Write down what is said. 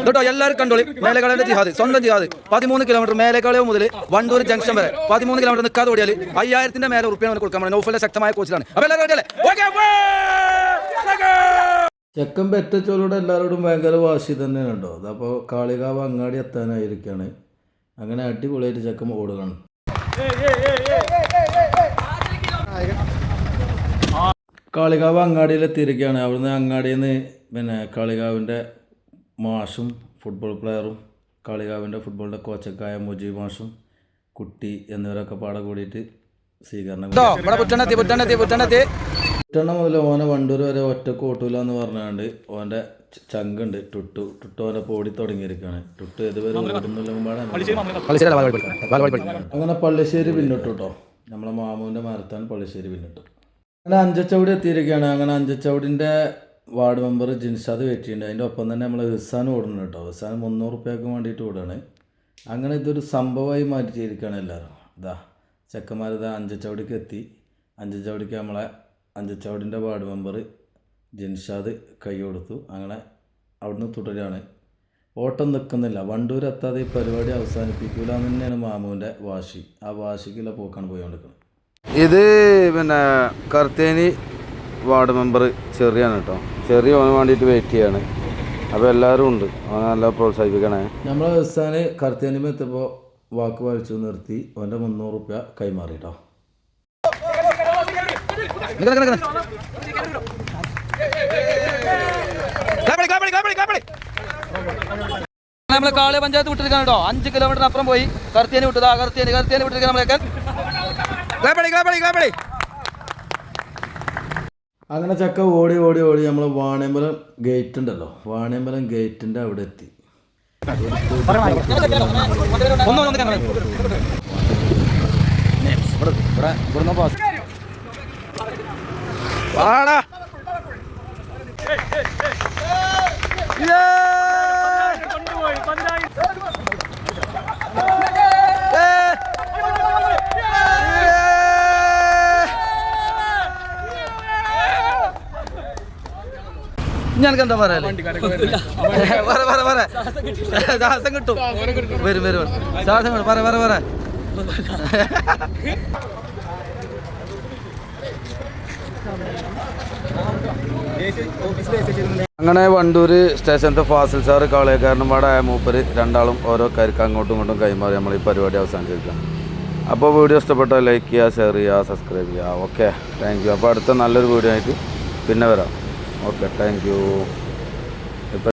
കേട്ടോ എല്ലാവരും കണ്ടോളി. മേലേക്കാളിന്റെ ജിഹാദ്, സ്വന്തം ജിഹാദ്. 13 കിലോമീറ്റർ മേലേക്കാളിയോ മുതൽ വണ്ടൂർ ജംഗ്ഷൻ വരെ 13 കിലോമീറ്റർ നിൽക്കാതെ ഓടിയാൽ 5000 മേലെ ഉറുപ്പിയാണ് കൊടുക്കാൻ പറ്റും. നൗഫലിന്റെ ശക്തമായ കോച്ചിലാണ്. അപ്പോൾ എല്ലാവരും ചെക്കൻ പെറ്റച്ചോലോട് എല്ലാവരോടും ഭയങ്കര വാശി തന്നെയാണ് കേട്ടോ. അതപ്പോൾ കാളികാവ് അങ്ങാടി എത്താനായിരിക്കുകയാണ്. അങ്ങനെ അടിപൊളിയായിട്ട് ചെക്കൻ ഓടുകയാണ്. കാളികാവ് അങ്ങാടിയിലെത്തിയിരിക്കുകയാണ്. അവിടുന്ന് അങ്ങാടിയിൽ നിന്ന് പിന്നെ കാളികാവിൻ്റെ മാഷും ഫുട്ബോൾ പ്ലെയറും കാളികാവിൻ്റെ ഫുട്ബോളിൻ്റെ കോച്ചക്കായ മുജീബ് മാഷും കുട്ടി എന്നിവരൊക്കെ പാടെ കൂടിയിട്ട് സ്വീകരണം. കുറ്റണ്ണ മുതൽ ഓനെ വണ്ടൂർ വരെ ഒറ്റ കോട്ടൂല എന്ന് പറഞ്ഞാണ്ട് ഓൻ്റെ ചങ്കുണ്ട് ടുട്ടു ഓനെ പോടി തുടങ്ങിയിരിക്കുകയാണ്. ടുട്ടു ഇതുവരെ അങ്ങനെ പള്ളിശ്ശേരി പിന്നിട്ടു കേട്ടോ. നമ്മളെ മാമൂൻ്റെ മരത്താണ് പള്ളിശ്ശേരി പിന്നിട്ടു. അങ്ങനെ അഞ്ചച്ചവടി എത്തിയിരിക്കുകയാണ്. അങ്ങനെ അഞ്ചച്ചവടിൻ്റെ വാർഡ് മെമ്പർ ജിൻഷാദ് വെറ്റിയുണ്ട്. അതിൻ്റെ ഒപ്പം തന്നെ നമ്മൾ ഹുസാൻ ഓടുന്നു കേട്ടോ. ഹുസാൻ 300 റുപ്യക്ക് വേണ്ടിയിട്ട് ഓടുകയാണ്. അങ്ങനെ ഇതൊരു സംഭവമായി മാറ്റിയിരിക്കുകയാണ് എല്ലാവരും. ഇതാ ചെക്കന്മാരിതാ അഞ്ചച്ചവടിക്ക് എത്തി. അഞ്ചച്ചവടിക്ക് നമ്മളെ അഞ്ചച്ചവടിൻ്റെ വാർഡ് മെമ്പർ ജിൻഷാദ് കൈ കൊടുത്തു. അങ്ങനെ അവിടുന്ന് തുടരുകയാണ്. ഓട്ടം നിൽക്കുന്നില്ല. വണ്ടൂർ എത്താതെ ഈ പരിപാടി അവസാനിപ്പിക്കില്ല എന്ന് തന്നെയാണ് മാമുവിൻ്റെ വാശി. ആ വാശിക്കുള്ള പോക്കാണ് പോയിക്കൊണ്ടിരിക്കുന്നത്. ഇത് പിന്നെ കർത്തേനി വാർഡ് മെമ്പർ ചെറിയാണ് കേട്ടോ. ചെറിയ ഓന് വേണ്ടിയിട്ട് വെയിറ്റ് ചെയ്യാണ്. അപ്പോൾ എല്ലാവരും ഉണ്ട്. അവനെ നല്ല പ്രോത്സാഹിപ്പിക്കണേ. നമ്മളെ ഹുസാന് കർത്തേനിമ എത്തിയപ്പോൾ വാക്ക് വലിച്ചു നിർത്തി അവൻ്റെ 300 റുപ്യ കൈമാറി കേട്ടോ. നമ്മളെ കാളി പഞ്ചായത്ത് വിട്ടിരിക്കാൻ കേട്ടോ. 5 കിലോമീറ്റർ അപ്പുറം പോയി കർത്തേനി വിട്ടതാ. കർത്തേനി വിട്ടിരിക്കാൻ നമ്മളേക്കാൻ. അങ്ങനെ ചക്ക ഓടി ഓടി ഓടി നമ്മൾ വാണിയമ്പലം ഗേറ്റ് ഉണ്ടല്ലോ, വാണിയമ്പലം ഗേറ്റിൻ്റെ അവിടെ എത്തി. ഞാനെന്താ പറയാ ശ്വാസം കിട്ടും. വരും ശ്വാസം കിട്ടും. പറ അങ്ങനെ വണ്ടൂർ സ്റ്റേഷനത്തെ ഫാസിൽ സാറ് കാളിയക്കാരനും പാടായ മൂപ്പര് രണ്ടാളും ഓരോ കാര്യക്ക് അങ്ങോട്ടും ഇങ്ങോട്ടും കൈമാറി നമ്മൾ ഈ പരിപാടി അവസാനിച്ചിരിക്കാം. അപ്പോൾ വീഡിയോ ഇഷ്ടപ്പെട്ടാൽ ലൈക്ക് ചെയ്യുക, ഷെയർ ചെയ്യുക, സബ്സ്ക്രൈബ് ചെയ്യുക. Okay, thank you. അപ്പോൾ അടുത്ത നല്ലൊരു വീഡിയോ ആയിട്ട് പിന്നെ വരാം. Okay, thank you.